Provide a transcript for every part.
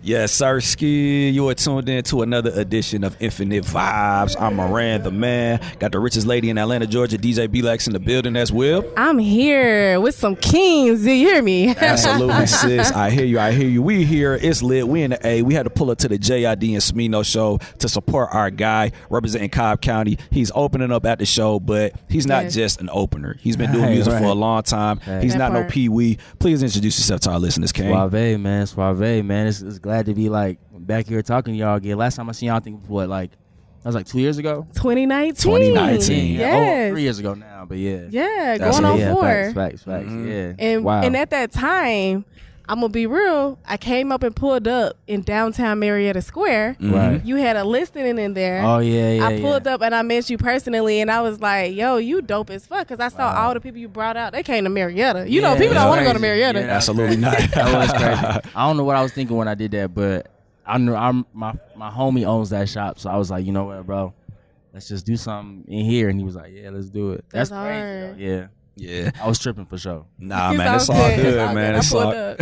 Yes, sir, Ski. You are tuned in to another edition of Infinite Vibes. I'm Moran, the man. Got the richest lady in Atlanta, Georgia, DJ B-Lex in the building as well. I'm here with some kings. Do you hear me? Absolutely, sis. I hear you. We here. It's lit. We in the A. We had to pull up to the J.I.D. and Smino show to support our guy representing Cobb County. He's opening up at the show, but he's not just an opener. He's been doing music for a long time. He's not no pee-wee. Please introduce yourself to our listeners, King. Swavay, man. It's glad to be like back here talking to y'all again. Last time I seen y'all, I think what, like that was like 2 years ago. 2019. Yes. 3 years ago now, but yeah. Yeah, going on 4. Facts. Yeah. And at that time, I'm gonna be real. I came up and pulled up in downtown Marietta Square. Right. You had a listing in there. Oh yeah. I pulled up and I met you personally, and I was like, "Yo, you dope as fuck." Because I saw all the people you brought out. They came to Marietta. You know, people don't want to go to Marietta. Yeah, absolutely not. That was crazy. I don't know what I was thinking when I did that, but I knew my homie owns that shop, so I was like, you know what, bro, let's just do something in here. And he was like, yeah, let's do it. That's crazy. Hard. Yeah. Yeah, I was tripping for sure. Nah, man, it's all good, man. It's all.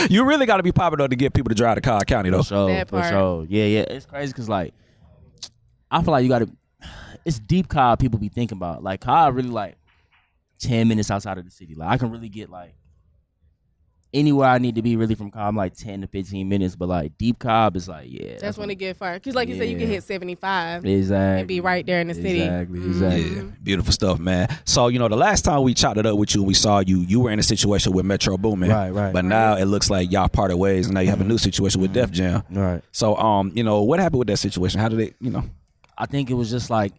You really got to be popular to get people to drive to Cobb County, though. For sure. Yeah. It's crazy because like I feel like you got to. It's deep Cobb people be thinking about. Like Cobb really like 10 minutes outside of the city. Like I can really get like anywhere I need to be really from Cobb, like 10 to 15 minutes. But like deep Cobb is like, yeah. That's when it get far. Because like you said, you can hit 75. Exactly. And be right there in the city. Exactly. Yeah, beautiful stuff, man. So, the last time we chopped it up with you, we saw you were in a situation with Metro Boomin. Right. But now it looks like y'all parted ways, and now you have a new situation with Def Jam. Right. So, what happened with that situation? How did it, I think it was just like,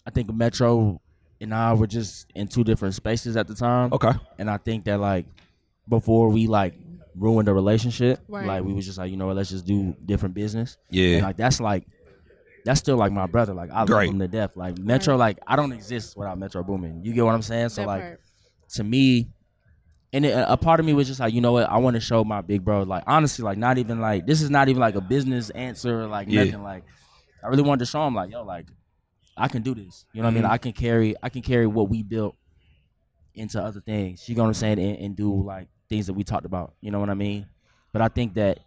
I think Metro and I were just in two different spaces at the time. Okay. And I think that like, before we like ruined the relationship, right. Like we was just like, let's just do different business. Yeah. And like that's still like my brother. Like I love him to death. Like Metro, like I don't exist without Metro Boomin. You get what I'm saying? So like to me, and a part of me was just like, you know what? I want to show my big bro. Like honestly, like not even like this is not even like a business answer. Like nothing. Like I really wanted to show him like, yo, like I can do this. You know what I mean? I can carry what we built into other things. You know what I'm saying? And do like things that we talked about, you know what I mean? But I think that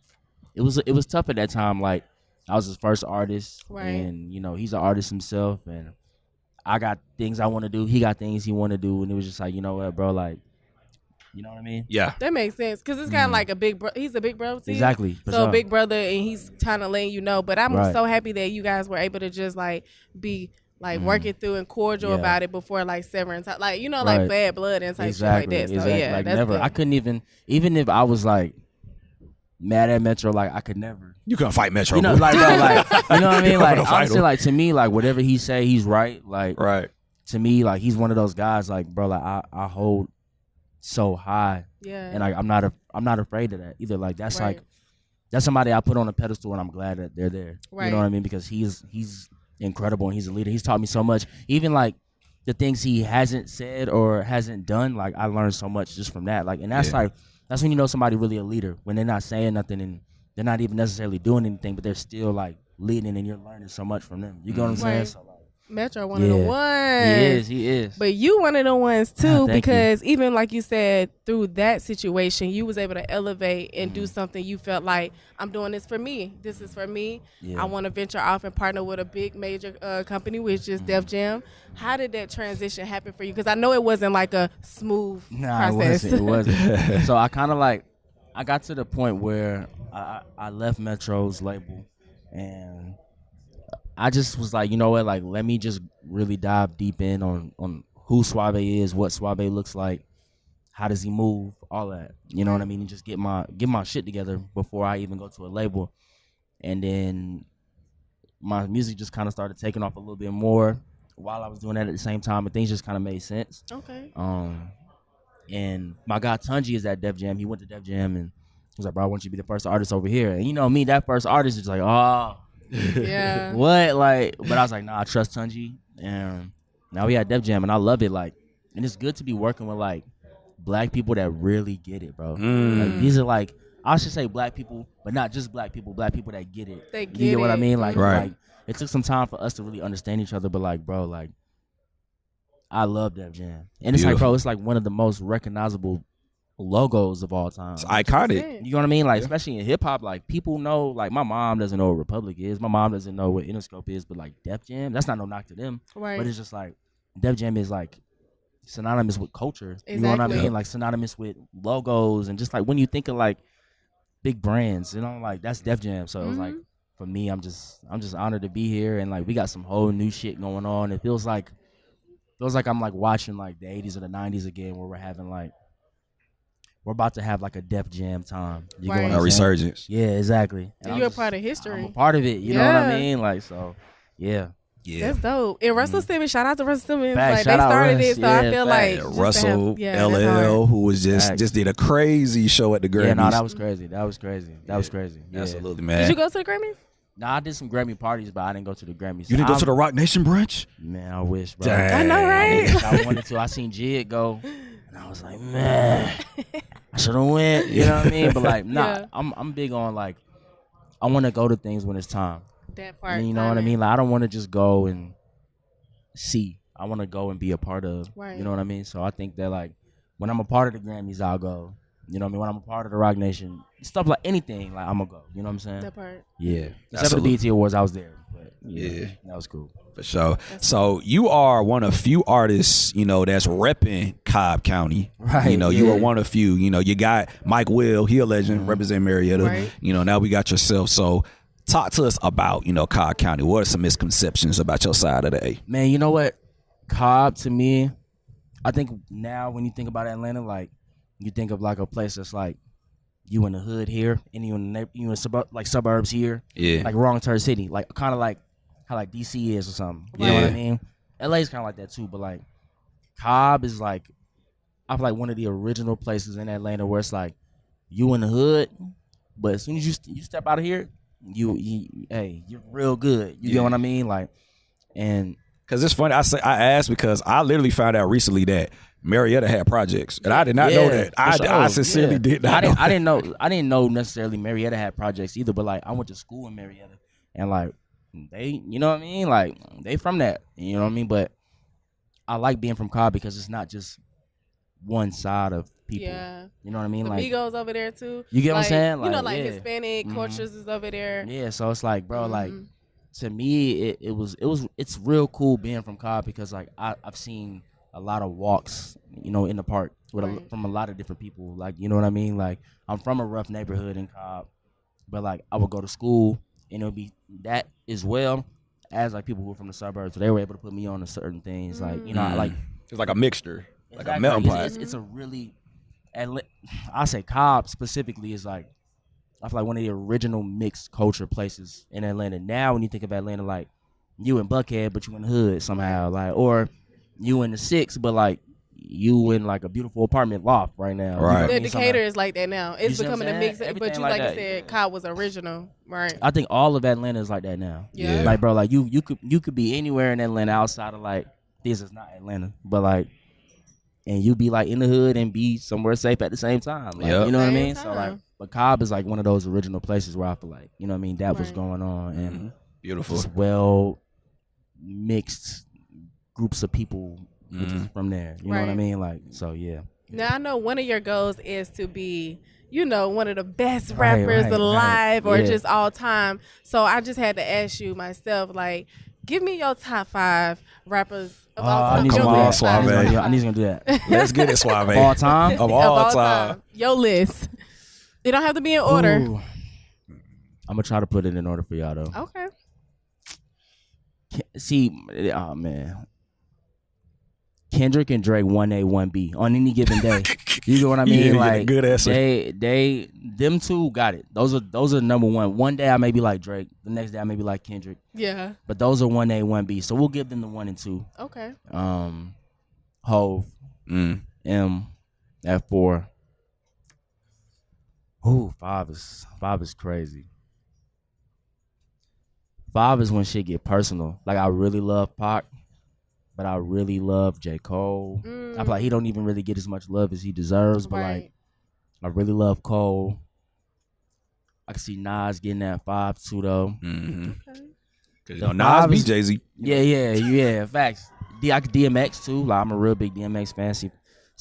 it was tough at that time. Like I was his first artist, and he's an artist himself, and I got things I want to do. He got things he want to do, and it was just like, you know what, bro, like, you know what I mean? Yeah, that makes sense because it's kind of like a big bro. He's a big bro too. Exactly. So a big brother, and he's kind of letting you know. But I'm so happy that you guys were able to just like be. Like working through and cordial about it before like severance, like like bad blood and type shit like that. So yeah, like that's never. good. I couldn't even if I was like mad at Metro, like I could never. You couldn't fight Metro. Like bro, like you know what I mean? Like honestly, like to me, like whatever he say, he's right. Like to me, like he's one of those guys. Like bro, like I hold so high. Yeah. And like I'm not afraid of that either. Like that's like that's somebody I put on a pedestal, and I'm glad that they're there. Right. You know what I mean? Because he's incredible, and he's a leader. He's taught me so much. Even like the things he hasn't said or hasn't done, like I learned so much just from that. Like, and that's like that's when you know somebody really a leader, when they're not saying nothing and they're not even necessarily doing anything, but they're still like leading, and you're learning so much from them. You get what I'm saying? So, like, Metro one of the ones. He is. But you one of the ones too, because you. even like you said, through that situation, you was able to elevate and do something you felt like, I'm doing this for me. This is for me. I want to venture off and partner with a big major company, which is Def Jam. How did that transition happen for you? Because I know it wasn't like a smooth process. It wasn't. So I kind of like, I got to the point where I left Metro's label, and I just was like, you know what, like let me just really dive deep in on who Swavay is, what Swavay looks like, how does he move, all that. You know what I mean? And just get my shit together before I even go to a label. And then my music just kind of started taking off a little bit more while I was doing that at the same time, and things just kind of made sense. Okay. And my guy Tunji is at Def Jam. He went to Def Jam and was like, bro, I want you to be the first artist over here. And you know me, that first artist is like, oh. Yeah. What? Like, but I was like, nah, I trust Tunji. And now we at Def Jam, and I love it. Like, and it's good to be working with like black people that really get it, bro. Like, these are like, I should say black people, but not just black people that get it. They get you get what I mean? Like, right. like, it took some time for us to really understand each other, but like, bro, like, I love Def Jam. And it's like, bro, it's like one of the most recognizable logos of all time. It's iconic. You know what I mean? Like, especially in hip hop, like people know, like my mom doesn't know what Republic is. My mom doesn't know what Interscope is, but like Def Jam, that's not no knock to them. Right. But it's just like Def Jam is like synonymous with culture. Exactly. You know what I mean? Like synonymous with logos and just like when you think of like big brands, you know, like that's Def Jam. So it was like for me, I'm just honored to be here, and like we got some whole new shit going on. It feels like I'm like watching like the 80s or the 90s again, where we're about to have like a Def Jam time. You right. know what I'm resurgence. Yeah, exactly. And you're a part of history. I'm a part of it. You know what I mean? Like, so, yeah. That's dope. And Russell Simmons, shout out to Russell Simmons. Facts, like they started Russ. it, so I feel like Russell, LL, who was just did a crazy show at the Grammys. Yeah, no, that was crazy. That was crazy. Yeah. Absolutely, man. Did you go to the Grammys? Nah, I did some Grammy parties, but I didn't go to the Grammys. You didn't go to the Rock Nation brunch? Man, I wish, bro. Dang. I know, right? I wanted to. I seen J.I.D go, and I was like, man, I should have went. You know what I mean? But like, nah, I'm big on like, I want to go to things when it's time. That part. You know what I mean? Like, I don't want to just go and see. I want to go and be a part of. Right. You know what I mean? So I think that like, when I'm a part of the Grammys, I'll go. You know what I mean? When I'm a part of the Rock Nation, stuff like anything, like I'm gonna go. You know what I'm saying? That part. Yeah. Except for the BET Awards, I was there. But Yeah. That was cool. For sure. So you are one of few artists, you know, that's repping Cobb County. Right. You know, you are one of few. You know, you got Mike Will, he a legend, represent Marietta. Right. You know, now we got yourself. So talk to us about, you know, Cobb County. What are some misconceptions about your side of the A? Man, you know what? Cobb, to me, I think now when you think about Atlanta, like, you think of like a place that's like, you in the hood here, and you in suburbs here. Yeah. Like wrong turn city. Like, kind of like how like DC is or something. You know what I mean? LA is kind of like that too, but like, Cobb is like, I feel like one of the original places in Atlanta where it's like, you in the hood, but as soon as you step out of here, you're real good. You get what I mean? Like, and because it's funny, I asked because I literally found out recently that Marietta had projects, and I did not know that. I sincerely did not. I didn't know necessarily Marietta had projects either, but like I went to school in Marietta, and like they, you know what I mean, like they from that, you know what I mean. But I like being from Cobb because it's not just one side of people. Yeah. You know what I mean? The like Migos over there too. You get like, what I'm saying? Like, you know, like Hispanic cultures is over there. Yeah, so it's like, bro, like to me, it's real cool being from Cobb because like I've seen a lot of walks, you know, in the park with from a lot of different people. Like, you know what I mean? Like, I'm from a rough neighborhood in Cobb, but like I would go to school and it would be that as well as like people who were from the suburbs. So they were able to put me on to certain things. Like, you know, like it's like a mixture, exactly, like a melting pot. It's a really, I say Cobb specifically is like, I feel like one of the original mixed culture places in Atlanta. Now, when you think of Atlanta, like you in Buckhead, but you in the hood somehow, like, or you in the six, but like you in like a beautiful apartment loft right now. Right. The Decatur is like that now. It's becoming a mix. Everything but you like you said, Cobb was original, right? I think all of Atlanta is like that now. Yeah. Like, bro, like you could be anywhere in Atlanta outside of like this is not Atlanta, but like, and you be like in the hood and be somewhere safe at the same time. Like, you know what I mean? So like, but Cobb is like one of those original places where I feel like, you know what I mean, that was going on and beautiful, just well mixed groups of people from there. You know what I mean? Like, so yeah. Now I know one of your goals is to be, you know, one of the best rappers alive or just all time. So I just had to ask you myself, like, give me your top 5 rappers of all time. Come on, Swavay. I need to do that. Let's get it, Swavay. All time? Of all time. Your list. It don't have to be in order. Ooh. I'm going to try to put it in order for y'all, though. Okay. See, oh, man. Kendrick and Drake 1A, 1B on any given day. You know what I mean? Like, good answer. Them two got it. Those are number one. One day I may be like Drake. The next day I may be like Kendrick. Yeah. But those are 1A, 1B. So we'll give them the 1 and 2. Okay. Hove, M at 4. Ooh, 5 is crazy. 5 is when shit get personal. Like, I really love Pac, but I really love J. Cole. I feel like he don't even really get as much love as he deserves, but like, I really love Cole. I can see Nas getting that 5 too, though. Okay. Cause you know Nas beat Jay-Z. Yeah. Facts. DMX too. Like, I'm a real big DMX fan.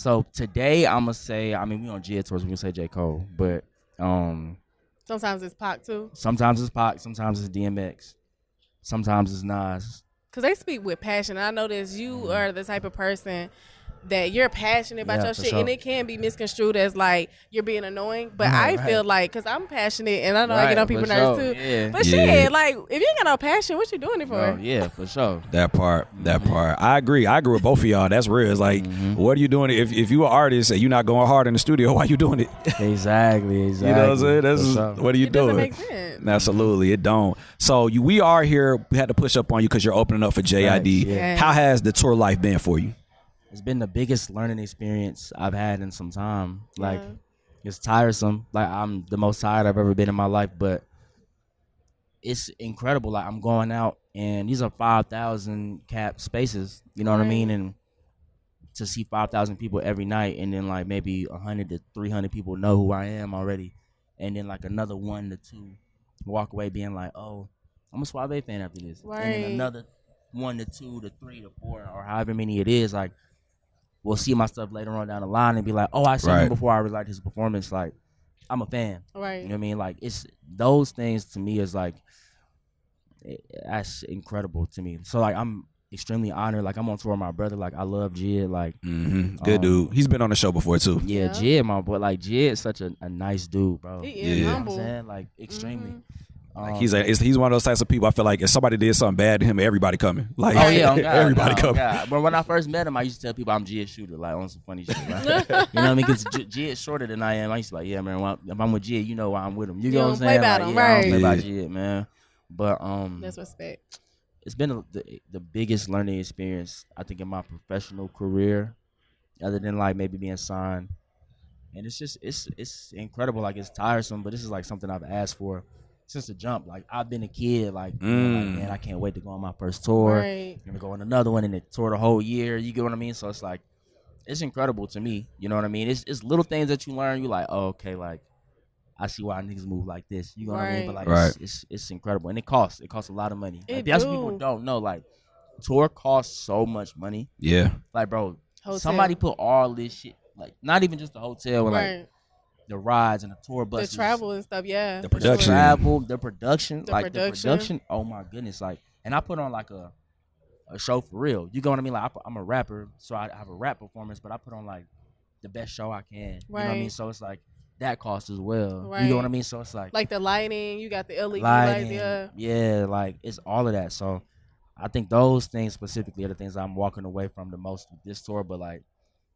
So today I'm gonna say, I mean, we on J.I.D tours, we can say J. Cole, but sometimes it's Pac too. sometimes it's Pac, sometimes it's DMX, sometimes it's Nas. Cause they speak with passion. I notice you are the type of person that you're passionate about your shit, sure. and it can be misconstrued as like you're being annoying. But I feel like, cause I'm passionate, and I know I get on people's nerves too. Yeah. But shit, like if you ain't got no passion, what you doing it for? Oh, yeah, for sure. That part. I agree with both of y'all. That's real. It's like, what are you doing? If you an artist and you're not going hard in the studio, why you doing it? Exactly. You know what I'm saying? That's what are you doing? Doesn't make sense. Absolutely, it don't. So we are here. We had to push up on you because you're opening up for J.I.D. Yeah. How has the tour life been for you? It's been the biggest learning experience I've had in some time. Like, it's tiresome. Like, I'm the most tired I've ever been in my life, but it's incredible. Like, I'm going out, and these are 5,000 cap spaces. You know what I mean? And to see 5,000 people every night, and then like maybe 100 to 300 people know who I am already, and then like another 1 to 2 walk away being like, oh, I'm a Swavay fan after this, and then another 1 to 2 to 3 to 4 or however many it is, like, we'll see my stuff later on down the line and be like, oh, I seen him before I really liked his performance. Like, I'm a fan. Right. You know what I mean? Like, it's those things to me is like, that's incredible to me. So like, I'm extremely honored. Like, I'm on tour with my brother. Like, I love J.I.D. Like, good dude. He's been on the show before too. Yeah, J.I.D, my boy. Like, J.I.D is such a nice dude, bro. He is humble. You know what I'm saying? Like, extremely. Like he's one of those types of people. I feel like if somebody did something bad to him, everybody coming. Like, everybody coming. But when I first met him, I used to tell people I'm J.I.D shooter, like on some funny shit. Like, you know what I mean? Because J.I.D shorter than I am. I used to be like, yeah, man. If I'm with J.I.D, you know why I'm with him. You know what I'm saying? Play about him, right? I don't play about J.I.D, man. But that's respect. It's been the biggest learning experience I think in my professional career, other than like maybe being signed. And it's just it's incredible. Like, it's tiresome, but this is like something I've asked for since the jump. Like, I've been a kid, like, you know, like, man, I can't wait to go on my first tour. Right. I'm gonna go on another one and then tour the whole year. You get what I mean? So it's like, it's incredible to me. You know what I mean? It's little things that you learn. You like, oh, okay, like, I see why niggas move like this. You know what I mean? But like, it's incredible, and it costs a lot of money. Like, that's what people don't know. Like, tour costs so much money. Yeah. Like, bro, somebody put all this shit, like, not even just the hotel, and like the rides and the tour buses, the travel and stuff. Yeah. The production, the production. Oh my goodness! Like, and I put on like a show for real. You know what I mean? Like, I'm a rapper, so I have a rap performance, but I put on like the best show I can. You know what I mean? So it's like, that costs as well. Right. You know what I mean? So it's like the lighting, you got the LED lighting, lights, yeah, like, it's all of that. So I think those things specifically are the things I'm walking away from the most with this tour. But like,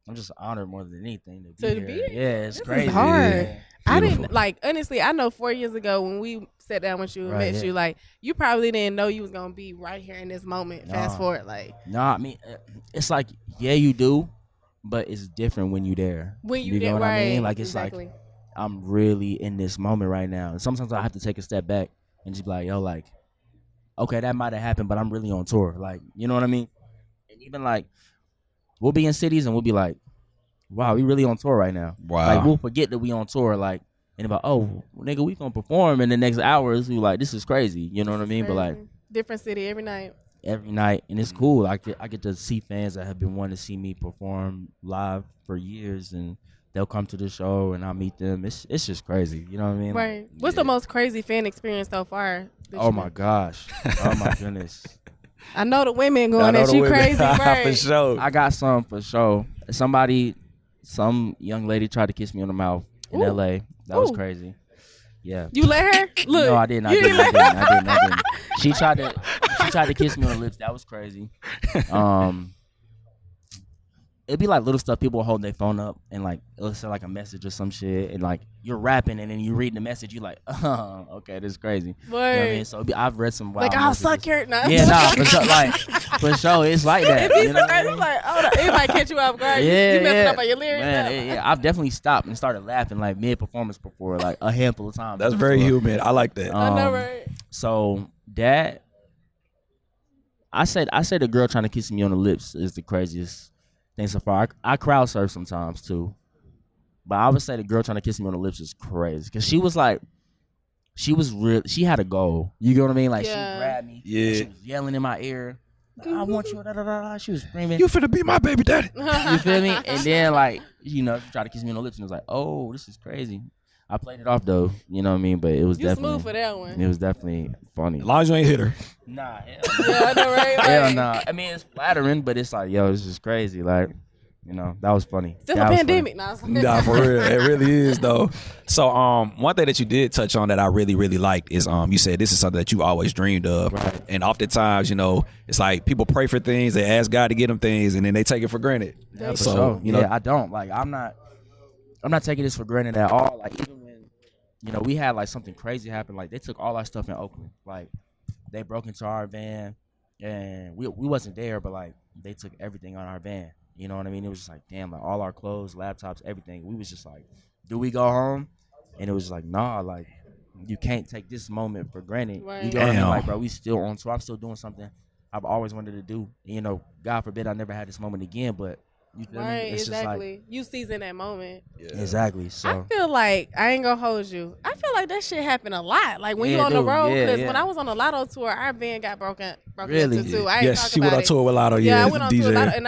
I'm just honored more than anything to be here. Yeah, it's crazy. It's hard. Yeah. I didn't, like, honestly, I know 4 years ago when we sat down with you and met you, like, you probably didn't know you was gonna be right here in this moment. Fast forward, like. Nah, I mean, it's like, yeah, you do, but it's different when you there. When you know what I mean? Like, it's exactly. like, I'm really in this moment right now. And sometimes I have to take a step back and just be like, yo, like, okay, that might have happened, but I'm really on tour. Like, you know what I mean? And even like, we'll be in cities and we'll be like, wow, we really on tour right now. Wow. Like, we'll forget that we on tour, like, and about, oh, nigga, we gonna perform in the next hours. We like, this is crazy. You know what I mean? But like, different city every night. And it's cool. I get to see fans that have been wanting to see me perform live for years, and they'll come to the show and I'll meet them. It's just crazy. You know what I mean? Right. What's the most crazy fan experience so far? Oh my gosh. Oh my goodness. I know the women going at you crazy, right? For sure. I got some for sure. Some young lady tried to kiss me on the mouth in LA. That was crazy. Yeah. You let her? Look. No, I didn't. I didn't. She tried to kiss me on the lips. That was crazy. It'd be like little stuff. People hold their phone up and like it'll say like a message or some shit, and like you're rapping and then you reading the message, you like, oh, okay, this is crazy. You know what I mean? So I've read some wild I'll messages. suck your for sure, like for sure, it's like that. You know it's like, oh, it might catch you off guard. You messing up on your lyrics. Man, I've definitely stopped and started laughing like mid performance before, like a handful of times. That's very human. I like that. I know, right? So that I said the girl trying to kiss me on the lips is the craziest thing so far. I crowd surf sometimes too, but I would say the girl trying to kiss me on the lips is crazy because she was like, she had a goal. You get what I mean? Like she grabbed me. Yeah. She was yelling in my ear, I want you. Da, da, da, da. She was screaming. You finna be my baby daddy. You feel me? And then like, she tried to kiss me on the lips, and it was like, oh, this is crazy. I played it off though, you know what I mean? But it was definitely smooth for that one. It was definitely funny. As long as you ain't hit her. Nah, hell Yeah, I know, right? hell nah. I mean, it's flattering, but it's like, yo, this is crazy. Like, that was funny. Still that a pandemic. Nah, for real. It really is though. So one thing that you did touch on that I really, really liked is you said this is something that you always dreamed of. Right. And oftentimes, it's like people pray for things, they ask God to get them things, and then they take it for granted. Yeah, for sure. I don't. Like, I'm not taking this for granted at all. Like, even when, we had like something crazy happen. Like, they took all our stuff in Oakland. Like, they broke into our van, and we wasn't there, but like they took everything on our van. You know what I mean? It was just like, damn, like all our clothes, laptops, everything. We was just like, do we go home? And it was like, nah, like you can't take this moment for granted. Right. You know what I mean? Like, bro, we still on tour. I'm still doing something I've always wanted to do. God forbid I never had this moment again, but you feel me? It's exactly. Just like, you seizing that moment. Yeah. Exactly. So I feel like, I ain't gonna hold you, I feel like that shit happen a lot. Like when you on the road, because when I was on the Lotto tour, our van got broken Really? into too. Yes, she went on tour with Lotto. Yeah, Yeah, I went on DJ. tour with Lotto, and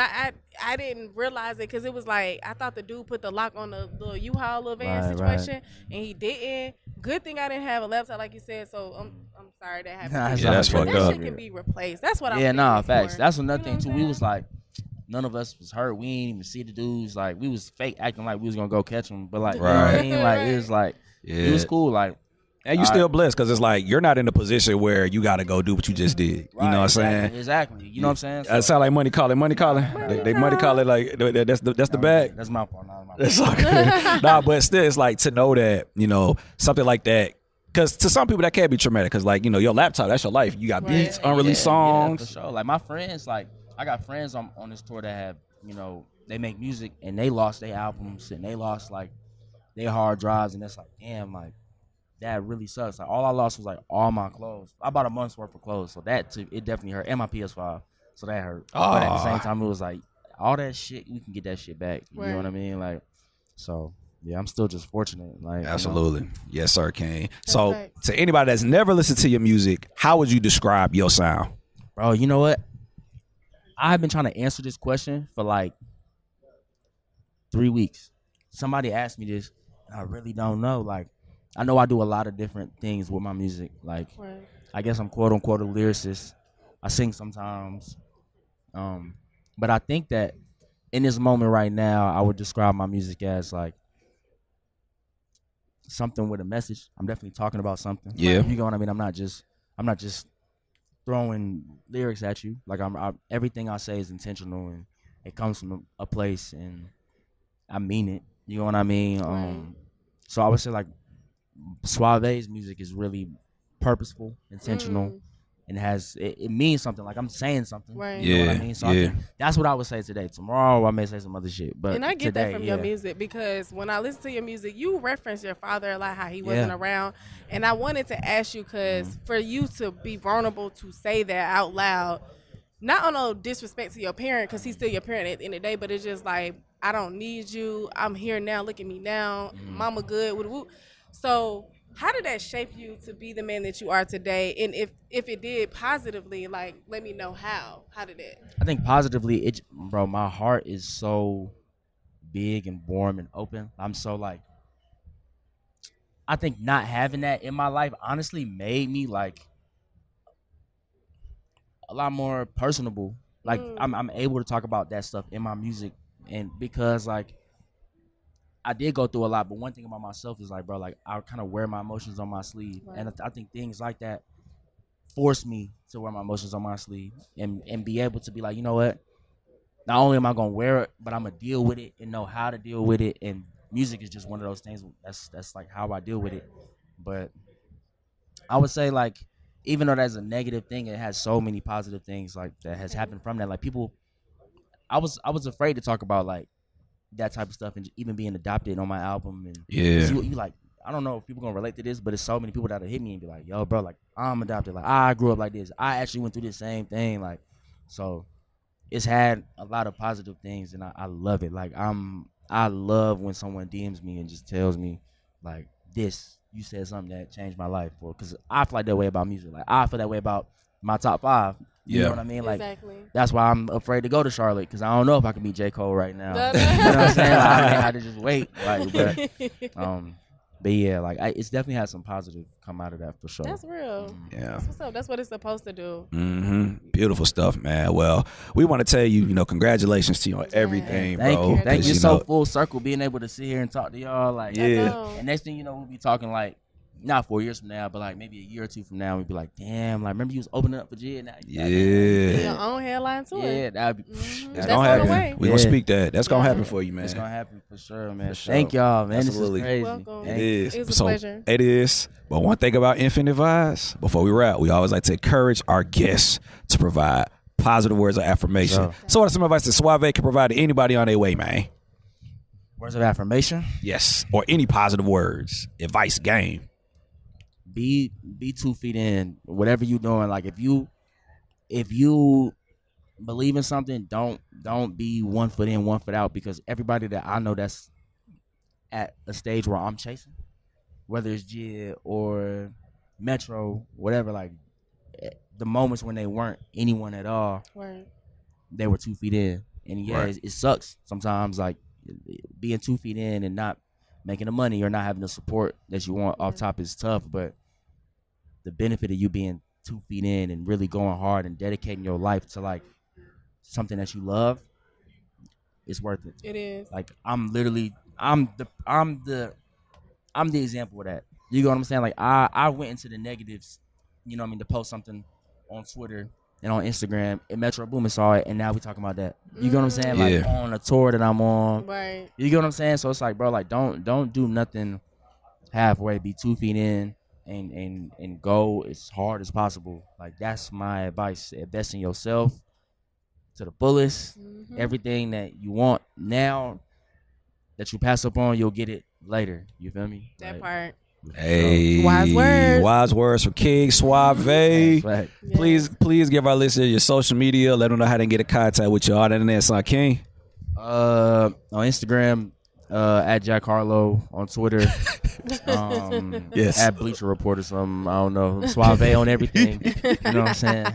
I didn't realize it because it was like, I thought the dude put the lock on the little U-Haul little van situation, and he didn't. Good thing I didn't have a laptop like you said, so I'm sorry that happened. Yeah, that's fucked that up. shit can be replaced. That's what I'm yeah, nah, facts. for. That's another thing what too. I'm We saying? was like, none of us was hurt. We ain't even see the dudes. Like, we was fake acting like we was gonna go catch them, but like, you know what I mean? Like, it was like, it was cool. Like, and you still blessed because it's like you're not in a position where you got to go do what you just did. You know what I'm saying? Exactly. You know what I'm saying? That sound like money calling. They money calling like that's the bag. That's my part. Not my part. It's okay. Nah, but still, it's like to know that something like that. Because to some people that can be traumatic. Because like your laptop, that's your life. You got beats, unreleased songs. Yeah, for sure. Like my friends, like I got friends on this tour that have they make music and they lost their albums and they lost like their hard drives, and it's like, damn, like that really sucks. Like all I lost was like all my clothes. I bought a month's worth of clothes, so that too, it definitely hurt, and my PS5, so that hurt. But at the same time, it was like all that shit, we can get that shit back. You know what I mean? Like, so yeah, I'm still just fortunate. Like, absolutely, yes, sir, Kane. So to anybody that's never listened to your music, how would you describe your sound, bro? You know what? I've been trying to answer this question for like 3 weeks. Somebody asked me this, and I really don't know. Like, I know I do a lot of different things with my music. Like, I guess I'm quote unquote a lyricist. I sing sometimes. But I think that in this moment right now, I would describe my music as like something with a message. I'm definitely talking about something. Yeah. You know what I mean? I'm not just throwing lyrics at you. Like everything I say is intentional and it comes from a place and I mean it. You know what I mean? So I would say like Swavay's music is really purposeful, intentional, and it means something. Like I'm saying something. Right. You know what I mean? So I think that's what I would say today. Tomorrow I may say some other shit. But and I get today, that from your music, because when I listen to your music, you reference your father a lot, how he wasn't around. And I wanted to ask you, because for you to be vulnerable to say that out loud, not on no disrespect to your parent, because he's still your parent at the end of the day, but it's just like, I don't need you. I'm here now. Look at me now. Mama good. Woo. So how did that shape you to be the man that you are today? And if it did positively, like, let me know how. How did it? I think positively, bro, my heart is so big and warm and open. I'm so like, I think not having that in my life honestly made me like a lot more personable. Like I'm able to talk about that stuff in my music, and because like I did go through a lot, but one thing about myself is like, bro, like I kind of wear my emotions on my sleeve, and I think things like that force me to wear my emotions on my sleeve and be able to be like, you know what? Not only am I gonna wear it, but I'm gonna deal with it and know how to deal with it. And music is just one of those things. That's like how I deal with it. But I would say like, even though that's a negative thing, it has so many positive things like that has happened from that. Like people, I was afraid to talk about like that type of stuff and even being adopted on my album. And you like, I don't know if people gonna relate to this, but it's so many people that have hit me and be like, yo, bro, like I'm adopted. Like I grew up like this. I actually went through the same thing. Like, so it's had a lot of positive things, and I love it. Like I love when someone DMs me and just tells me like, this, you said something that changed my life, because I feel like that way about music. Like I feel that way about my top 5. You know what I mean? Like, exactly. That's why I'm afraid to go to Charlotte, because I don't know if I can beat J. Cole right now. You know what I'm saying? Like, I may have to just wait. But yeah, like it's definitely had some positive come out of that for sure. That's real. Yeah. That's what's up. That's what it's supposed to do. Beautiful stuff, man. Well, we want to tell you, congratulations to you on everything, Thank bro. you. Thank you. So full circle being able to sit here and talk to y'all. Like, yeah. And next thing you know, we'll be talking like, not 4 years from now, but like maybe a year or two from now, we'd be like, damn, like remember you was opening up for J.I.D. Now your own headline tour. Yeah, that'd be that's gonna happen. We're gonna speak that. That's gonna happen for you, man. It's gonna happen for sure, man. For sure. Thank y'all, man. Absolutely. This is crazy. Welcome. It is. It's a pleasure. It is. But one thing about Infinite Vibes, before we wrap, we always like to encourage our guests to provide positive words of affirmation. So what are some advice that Swavay can provide to anybody on their way, man? Words of affirmation? Yes. Or any positive words, advice, game. Be 2 feet in. Whatever you doing, like if you believe in something, don't be 1 foot in, 1 foot out, because everybody that I know that's at a stage where I'm chasing, whether it's J.I.D. or Metro, whatever, like the moments when they weren't anyone at all, they were 2 feet in. And it sucks sometimes, like being 2 feet in and not making the money or not having the support that you want off top is tough, but the benefit of you being 2 feet in and really going hard and dedicating your life to like something that you love, it's worth it. It is. Like I'm the example of that. You know what I'm saying? Like I went into the negatives, to post something on Twitter and on Instagram, and Metro Boomin saw it, and now we talking about that. You know what I'm saying? Like on a tour that I'm on. Right. You get what I'm saying? So it's like, bro, like don't do nothing halfway. Be 2 feet in and go as hard as possible. Like that's my advice. Invest in yourself to the fullest. Everything that you want now that you pass up on, you'll get it later. You feel me? That part. Hey, wise words from King Swavay. Right. Please give our listeners your social media. Let them know how they can get in contact with you. All that and that, son King. On Instagram, at Jack Harlow. On Twitter, yes. At Bleacher Report or something. I don't know. Swavay on everything. You know what I'm saying?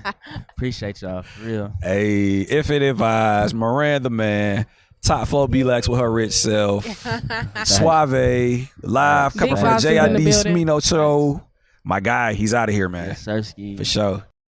Appreciate y'all. For real. Hey, Infinite Vibes, Miranda, man. Top 4 B-Lax with her rich self. Swavay, live, coming from the J.I.D. Smino show. My guy, he's out of here, man. Yes, Sirski. For sure.